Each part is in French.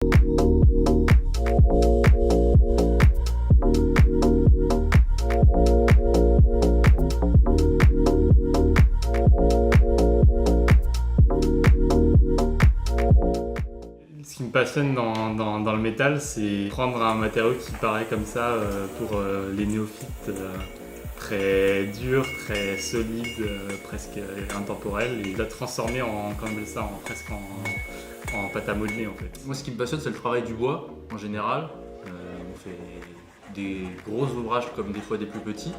Ce qui me passionne dans le métal, c'est prendre un matériau qui paraît comme ça pour les néophytes, très dur, très solide, presque intemporel, et la transformer presque en pâte à modeler en fait. Moi, ce qui me passionne, c'est le travail du bois en général. On fait des gros ouvrages comme des fois des plus petits,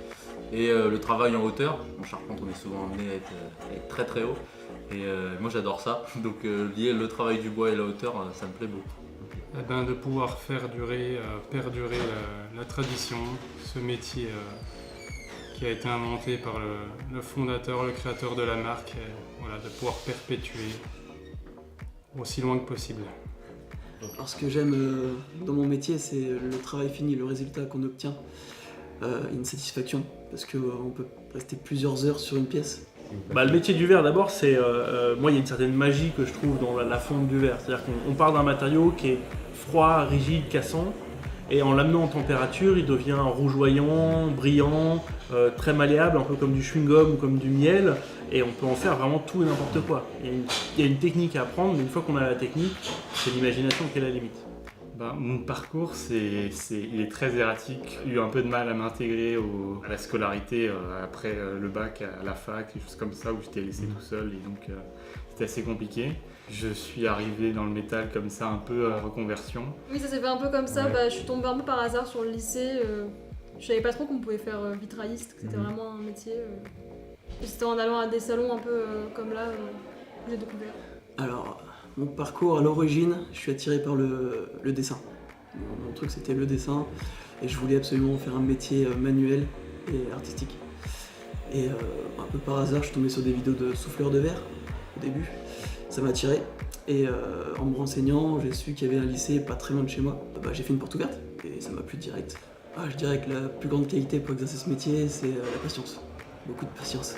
et le travail en hauteur. En charpente, on est souvent amené à être très très haut, et moi j'adore ça. Donc lier le travail du bois et la hauteur, ça me plaît beaucoup. De pouvoir faire perdurer la tradition, ce métier qui a été inventé par le fondateur, le créateur de la marque, voilà, de pouvoir perpétuer aussi loin que possible. Alors ce que j'aime dans mon métier, c'est le travail fini, le résultat qu'on obtient, une satisfaction, parce qu'on peut rester plusieurs heures sur une pièce. Le métier du verre d'abord, c'est moi il y a une certaine magie que je trouve dans la fonte du verre. C'est-à-dire qu'on part d'un matériau qui est froid, rigide, cassant, et en l'amenant en température, il devient rougeoyant, brillant, très malléable, un peu comme du chewing-gum ou comme du miel, et on peut en faire vraiment tout et n'importe quoi. Il y a une technique à apprendre, mais une fois qu'on a la technique, c'est l'imagination qui est la limite. Mon parcours, il est très erratique. J'ai eu un peu de mal à m'intégrer à la scolarité après le bac, à la fac, des choses comme ça, où j'étais laissé tout seul, et donc c'était assez compliqué. Je suis arrivé dans le métal comme ça, un peu reconversion. Oui, ça s'est fait un peu comme ça. Ouais. Je suis tombée un peu par hasard sur le lycée. Je savais pas trop qu'on pouvait faire vitrailliste, que c'était vraiment un métier. Et c'était en allant à des salons un peu comme là que j'ai découvert. Alors, mon parcours, à l'origine, je suis attiré par le dessin. Mon truc, c'était le dessin, et je voulais absolument faire un métier manuel et artistique. Et un peu par hasard, je suis tombé sur des vidéos de souffleurs de verre, au début. Ça m'a attiré, et en me renseignant, j'ai su qu'il y avait un lycée pas très loin de chez moi. J'ai fait une porte ouverte, et ça m'a plu direct. Je dirais que la plus grande qualité pour exercer ce métier, c'est la patience. Beaucoup de patience,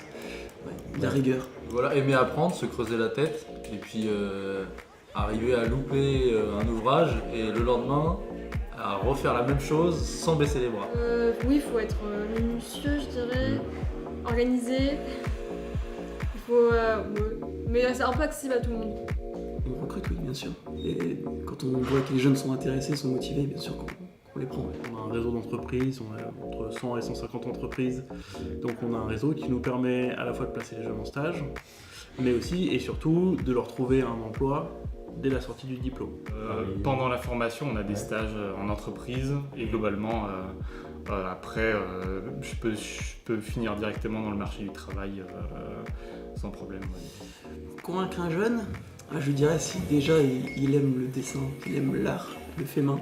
de la rigueur. Voilà, aimer apprendre, se creuser la tête, et puis arriver à louper un ouvrage, et le lendemain, à refaire la même chose sans baisser les bras. Oui, il faut être minutieux, je dirais, organisé. Il faut, mais c'est un peu accessible à tout le monde. On recrute, oui, bien sûr. Et quand on voit que les jeunes sont intéressés, sont motivés, bien sûr qu'on les prend. On a un réseau d'entreprises, on a entre 100 et 150 entreprises, donc on a un réseau qui nous permet à la fois de placer les jeunes en stage, mais aussi et surtout de leur trouver un emploi dès la sortie du diplôme. Pendant la formation, on a des stages en entreprise, et globalement, après, je peux finir directement dans le marché du travail sans problème. Ouais. Convaincre un jeune, je lui dirais si déjà il aime le dessin, qu'il aime l'art, le fait main,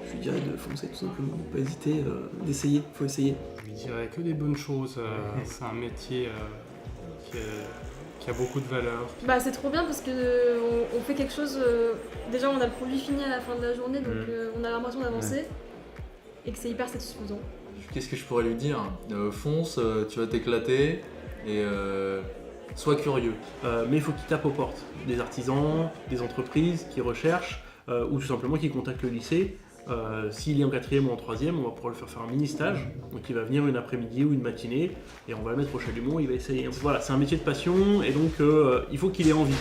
je lui dirais de foncer tout simplement, pas hésiter, d'essayer, il faut essayer. Je dirais que des bonnes choses. C'est un métier qui a beaucoup de valeur. C'est trop bien parce que on fait quelque chose. Déjà, on a le produit fini à la fin de la journée, donc on a l'impression d'avancer et que c'est hyper satisfaisant. Qu'est-ce que je pourrais lui dire ? Fonce, tu vas t'éclater, et sois curieux. Mais il faut qu'ils tapent aux portes des artisans, des entreprises qui recherchent, ou tout simplement qui contactent le lycée. S'il est en 4e ou en 3e, on va pouvoir le faire un mini-stage. Donc il va venir une après-midi ou une matinée, et on va le mettre au chalumeau, il va essayer. Voilà, c'est un métier de passion, et donc il faut qu'il ait envie.